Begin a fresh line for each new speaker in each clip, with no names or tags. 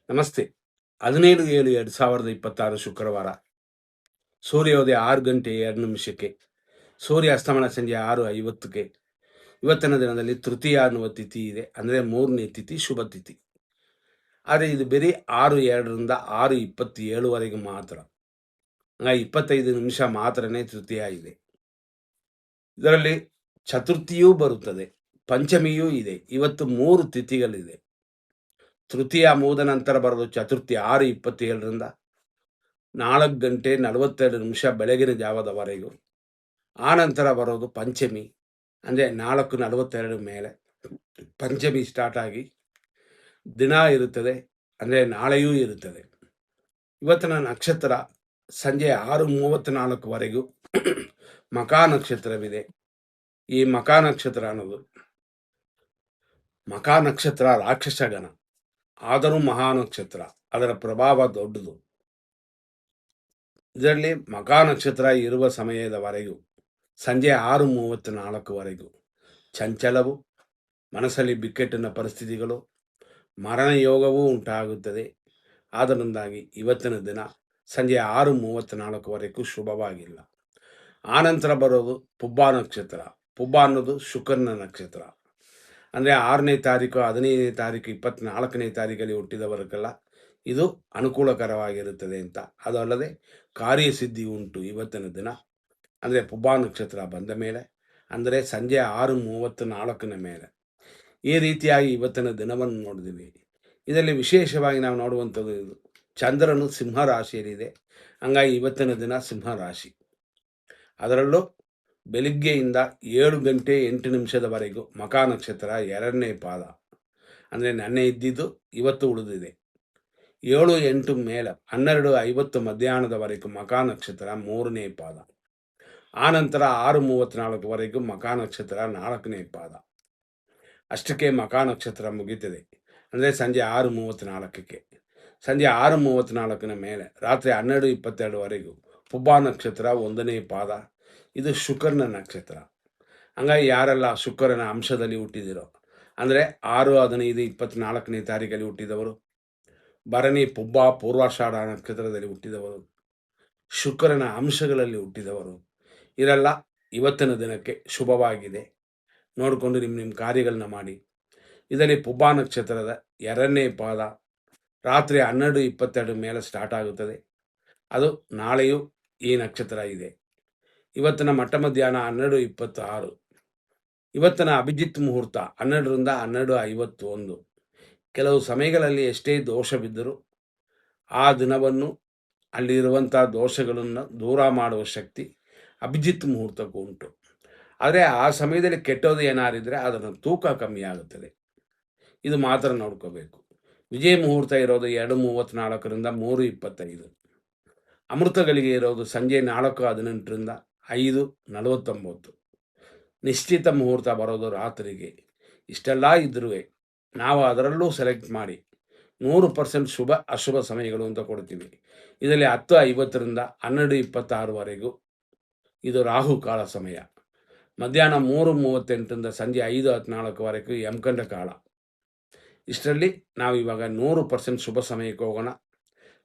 ನಮಸ್ತೆ. 17/7/2026 ಶುಕ್ರವಾರ. ಸೂರ್ಯೋದಯ 6 ಗಂಟೆ 2 ನಿಮಿಷಕ್ಕೆ. ಸೂರ್ಯ ಅಸ್ತಮನ ಸಂಜೆ 6:50ಕ್ಕೆ. ಇವತ್ತಿನ ದಿನದಲ್ಲಿ ತೃತೀಯ ಅನ್ನುವ ತಿಥಿ ಇದೆ. ಅಂದರೆ 3ನೇ ತಿಥಿ ಶುಭ ತಿಥಿ. ಆದರೆ ಇದು ಬರೀ 6:02ರಿಂದ 6:27ವರೆಗೆ ಮಾತ್ರ. 25 ನಿಮಿಷ ಮಾತ್ರನೇ ತೃತೀಯ ಇದೆ. ಇದರಲ್ಲಿ ಚತುರ್ಥಿಯೂ ಬರುತ್ತದೆ, ಪಂಚಮಿಯೂ ಇದೆ. ಇವತ್ತು 3 ತಿಥಿಗಳಿದೆ. ತೃತೀಯ ಮುಗಿದ ನಂತರ ಬರೋದು ಚತುರ್ಥಿ 6:27ರಿಂದ 4:42 ಬೆಳಗಿನ ಜಾವದವರೆಗೂ. ಆ ನಂತರ ಬರೋದು ಪಂಚಮಿ, ಅಂದರೆ 4:42 ಮೇಲೆ ಪಂಚಮಿ ಸ್ಟಾರ್ಟ್ ಆಗಿ ದಿನ ಇರುತ್ತದೆ, ಅಂದರೆ ನಾಳೆಯೂ ಇರುತ್ತದೆ. ಇವತ್ತಿನ ನಕ್ಷತ್ರ ಸಂಜೆ 6:34ವರೆಗೂ ಮಕಾ ನಕ್ಷತ್ರವಿದೆ. ಈ ಮಕಾ ನಕ್ಷತ್ರ ಅನ್ನೋದು ಮಕಾ ನಕ್ಷತ್ರ ರಾಕ್ಷಸಗಣ, ಆದರೂ ಮಹಾನಕ್ಷತ್ರ. ಅದರ ಪ್ರಭಾವ ದೊಡ್ಡದು. ಇದರಲ್ಲಿ ಮಕಾ ನಕ್ಷತ್ರ ಇರುವ ಸಮಯದವರೆಗೂ ಸಂಜೆ 6:34ವರೆಗೂ ಚಂಚಲವು, ಮನಸ್ಸಲ್ಲಿ ಬಿಕ್ಕಟ್ಟಿನ ಪರಿಸ್ಥಿತಿಗಳು, ಮರಣ ಯೋಗವೂ ಉಂಟಾಗುತ್ತದೆ. ಆದ್ದರಿಂದಾಗಿ ಇವತ್ತಿನ ದಿನ ಸಂಜೆ 6:34ವರೆಗೂ ಶುಭವಾಗಿಲ್ಲ. ಆನಂತರ ಬರೋದು ಪುಬ್ಬ ನಕ್ಷತ್ರ. ಪುಬ್ಬ ಅನ್ನೋದು ಶುಕ್ರನ ನಕ್ಷತ್ರ. ಅಂದರೆ 6ನೇ ತಾರೀಕು, 15ನೇ ತಾರೀಕು, 24ನೇ ತಾರೀಕಲ್ಲಿ ಹುಟ್ಟಿದವರಿಗೆಲ್ಲ ಇದು ಅನುಕೂಲಕರವಾಗಿರುತ್ತದೆ ಅಂತ. ಅದು ಅಲ್ಲದೆ ಕಾರ್ಯಸಿದ್ಧಿ ಉಂಟು ಇವತ್ತಿನ ದಿನ. ಅಂದರೆ ಪುಬ್ಬ ನಕ್ಷತ್ರ ಬಂದ ಮೇಲೆ, ಅಂದರೆ ಸಂಜೆ 6:34ನ ಮೇಲೆ. ಈ ರೀತಿಯಾಗಿ ಇವತ್ತಿನ ದಿನವನ್ನು ನೋಡಿದ್ದೀವಿ. ಇದರಲ್ಲಿ ವಿಶೇಷವಾಗಿ ನಾವು ನೋಡುವಂಥದ್ದು ಇದು ಚಂದ್ರನು ಸಿಂಹ ರಾಶಿಯಲ್ಲಿದೆ. ಹಂಗಾಗಿ ಇವತ್ತಿನ ದಿನ ಸಿಂಹ ರಾಶಿ. ಅದರಲ್ಲೂ ಬೆಳಿಗ್ಗೆಯಿಂದ 7:08 ಮಕಾ ನಕ್ಷತ್ರ 2ನೇ ಪಾದ. ಅಂದರೆ ನೆನ್ನೆ ಇದ್ದಿದ್ದು ಇವತ್ತು ಉಳಿದಿದೆ. 7:08 ಮೇಲೆ 12:50 ಮಧ್ಯಾಹ್ನದವರೆಗೂ ಮಕಾ ನಕ್ಷತ್ರ 3ನೇ ಪಾದ. ಆನಂತರ 6:34ವರೆಗೂ ಮಕಾ ನಕ್ಷತ್ರ 4ನೇ ಪಾದ. ಅಷ್ಟಕ್ಕೆ ಮಕಾ ನಕ್ಷತ್ರ ಮುಗೀತದೆ. ಅಂದರೆ ಸಂಜೆ 6:34ಕ್ಕೆ. ಸಂಜೆ 6:34ನ ಮೇಲೆ ರಾತ್ರಿ 12:22ವರೆಗೂ ಪುಬ್ಬ ನಕ್ಷತ್ರ 1ನೇ ಪಾದ. ಇದು ಶುಕ್ರನ ನಕ್ಷತ್ರ. ಹಂಗಾಗಿ ಯಾರೆಲ್ಲ ಶುಕ್ರನ ಅಂಶದಲ್ಲಿ ಹುಟ್ಟಿದಿರೋ, ಅಂದರೆ 6-15-24ನೇ ತಾರೀಕಲ್ಲಿ ಹುಟ್ಟಿದವರು, ಭರಣಿ ಪುಬ್ಬ ಪೂರ್ವಾಷಾಢ ನಕ್ಷತ್ರದಲ್ಲಿ ಹುಟ್ಟಿದವರು, ಶುಕ್ರನ ಅಂಶಗಳಲ್ಲಿ ಹುಟ್ಟಿದವರು, ಇವರೆಲ್ಲ ಇವತ್ತಿನ ದಿನಕ್ಕೆ ಶುಭವಾಗಿದೆ. ನೋಡಿಕೊಂಡು ನಿಮ್ಮ ಕಾರ್ಯಗಳನ್ನ ಮಾಡಿ. ಇದರಲ್ಲಿ ಪುಬ್ಬ ನಕ್ಷತ್ರದ 2ನೇ ಪಾದ ರಾತ್ರಿ 12:22 ಮೇಲೆ ಸ್ಟಾರ್ಟ್ ಆಗುತ್ತದೆ. ಅದು ನಾಳೆಯೂ ಈ ನಕ್ಷತ್ರ ಇದೆ. ಇವತ್ತಿನ ಮಟ್ಟ ಮಧ್ಯಾಹ್ನ 12:26. ಇವತ್ತಿನ ಅಭಿಜಿತ್ ಮುಹೂರ್ತ 12ರಿಂದ 12:51. ಕೆಲವು ಸಮಯಗಳಲ್ಲಿ ಎಷ್ಟೇ ದೋಷವಿದ್ದರೂ ಆ ದಿನವನ್ನು, ಅಲ್ಲಿರುವಂಥ ದೋಷಗಳನ್ನು ದೂರ ಮಾಡುವ ಶಕ್ತಿ ಅಭಿಜಿತ್ ಮುಹೂರ್ತಕ್ಕೂ ಉಂಟು. ಆದರೆ ಆ ಸಮಯದಲ್ಲಿ ಕೆಟ್ಟೋದು ಏನಾರಿದ್ರೆ ಅದನ್ನು ತೂಕ ಕಮ್ಮಿ ಆಗುತ್ತದೆ. ಇದು ಮಾತ್ರ ನೋಡ್ಕೋಬೇಕು. ವಿಜಯ ಮುಹೂರ್ತ ಇರೋದು 2:34ರಿಂದ 3:25. ಅಮೃತಗಳಿಗೆ ಇರೋದು ಸಂಜೆ 4:18ರಿಂದ 5:49. ನಿಶ್ಚಿತ ಮುಹೂರ್ತ ಬರೋದು ರಾತ್ರಿಗೆ. ಇಷ್ಟೆಲ್ಲ ಇದ್ರೂ ನಾವು ಅದರಲ್ಲೂ ಸೆಲೆಕ್ಟ್ ಮಾಡಿ 100% ಶುಭ ಅಶುಭ ಸಮಯಗಳು ಅಂತ ಕೊಡ್ತೀವಿ. ಇದರಲ್ಲಿ 10:50ರಿಂದ 12:26ವರೆಗೂ ಇದು ರಾಹುಕಾಲ ಸಮಯ. ಮಧ್ಯಾಹ್ನ 3:38ರಿಂದ ಸಂಜೆ 5:14ವರೆಗೂ ಯಮಕಂಡ ಕಾಲ. ಇಷ್ಟರಲ್ಲಿ ನಾವು ಇವಾಗ 100% ಶುಭ ಸಮಯಕ್ಕೆ ಹೋಗೋಣ.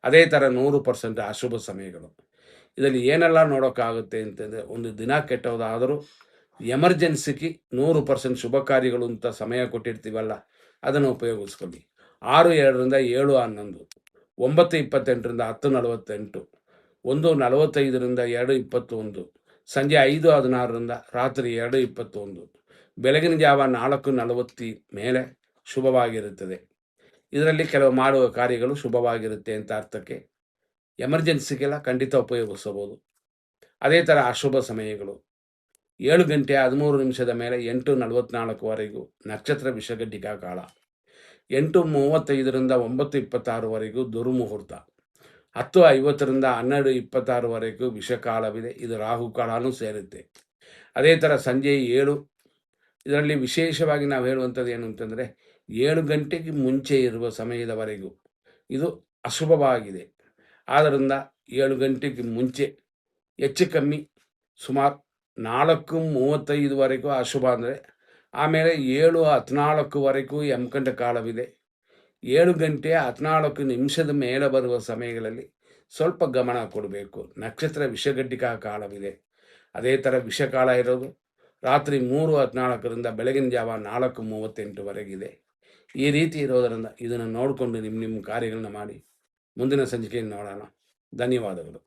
ಅದೇ ಥರ 100% ಅಶುಭ ಸಮಯಗಳು. ಇದರಲ್ಲಿ ಏನೆಲ್ಲ ನೋಡೋಕ್ಕಾಗುತ್ತೆ ಅಂತಂದರೆ, ಒಂದು ದಿನ ಕೆಟ್ಟೋದಾದರೂ ಎಮರ್ಜೆನ್ಸಿಗೆ 100% ಶುಭ ಕಾರ್ಯಗಳು ಅಂತ ಸಮಯ ಕೊಟ್ಟಿರ್ತೀವಲ್ಲ, ಅದನ್ನು ಉಪಯೋಗಿಸ್ಕೊಳ್ಳಿ. 6:02ರಿಂದ 7:11, 9:28ರಿಂದ 10:48, 1:45ರಿಂದ 2:21, ಸಂಜೆ 5:16ರಿಂದ ರಾತ್ರಿ 2:21, ಬೆಳಗಿನ ಜಾವ 4:40 ಮೇಲೆ ಶುಭವಾಗಿರುತ್ತದೆ. ಇದರಲ್ಲಿ ಕೆಲವು ಮಾಡುವ ಕಾರ್ಯಗಳು ಶುಭವಾಗಿರುತ್ತೆ ಅಂತ ಅರ್ಥಕ್ಕೆ. ಎಮರ್ಜೆನ್ಸಿಗೆಲ್ಲ ಖಂಡಿತ ಉಪಯೋಗಿಸಬಹುದು. ಅದೇ ಥರ ಅಶುಭ ಸಮಯಗಳು 7:13 ಮೇಲೆ 8:44ವರೆಗೂ ನಕ್ಷತ್ರ ವಿಷಗಡ್ಡಿಕಾ ಕಾಲ. 8:35ರಿಂದ 9:26ವರೆಗೂ ದುರ್ಮುಹೂರ್ತ. 10:50ರಿಂದ 12:26ವರೆಗೂ ವಿಷಕಾಲವಿದೆ. ಇದು ರಾಹುಕಾಲನೂ ಸೇರುತ್ತೆ. ಅದೇ ಥರ ಸಂಜೆ 7. ಇದರಲ್ಲಿ ವಿಶೇಷವಾಗಿ ನಾವು ಹೇಳುವಂಥದ್ದು ಏನು ಅಂತಂದರೆ, 7 ಗಂಟೆಗೆ ಮುಂಚೆ ಇರುವ ಸಮಯದವರೆಗೂ ಇದು ಅಶುಭವಾಗಿದೆ. ಆದ್ದರಿಂದ 7 ಗಂಟೆಗೆ ಮುಂಚೆ ಹೆಚ್ಚು ಕಮ್ಮಿ ಸುಮಾರು 4:35ವರೆಗೂ ಅಶುಭ. ಅಂದರೆ ಆಮೇಲೆ 7:14ವರೆಗೂ ಯಮಕಂಡ ಕಾಲವಿದೆ. 7 ಗಂಟೆ 14 ನಿಮಿಷದ ಮೇಲೆ ಬರುವ ಸಮಯಗಳಲ್ಲಿ ಸ್ವಲ್ಪ ಗಮನ ಕೊಡಬೇಕು. ನಕ್ಷತ್ರ ವಿಷಗಡ್ಡಿಕಾ ಕಾಲವಿದೆ. ಅದೇ ಥರ ವಿಷಕಾಲ ಇರೋದು ರಾತ್ರಿ 3:14ರಿಂದ ಬೆಳಗಿನ ಜಾವ 4:38ವರೆಗಿದೆ. ಈ ರೀತಿ ಇರೋದರಿಂದ ಇದನ್ನು ನೋಡಿಕೊಂಡು ನಿಮ್ಮ ಕಾರ್ಯಗಳನ್ನ ಮಾಡಿ ಮುಂದಿನ ಸಂಚಿಕೆಯಲ್ಲಿ ನೋಡೋಣ. ಧನ್ಯವಾದಗಳು.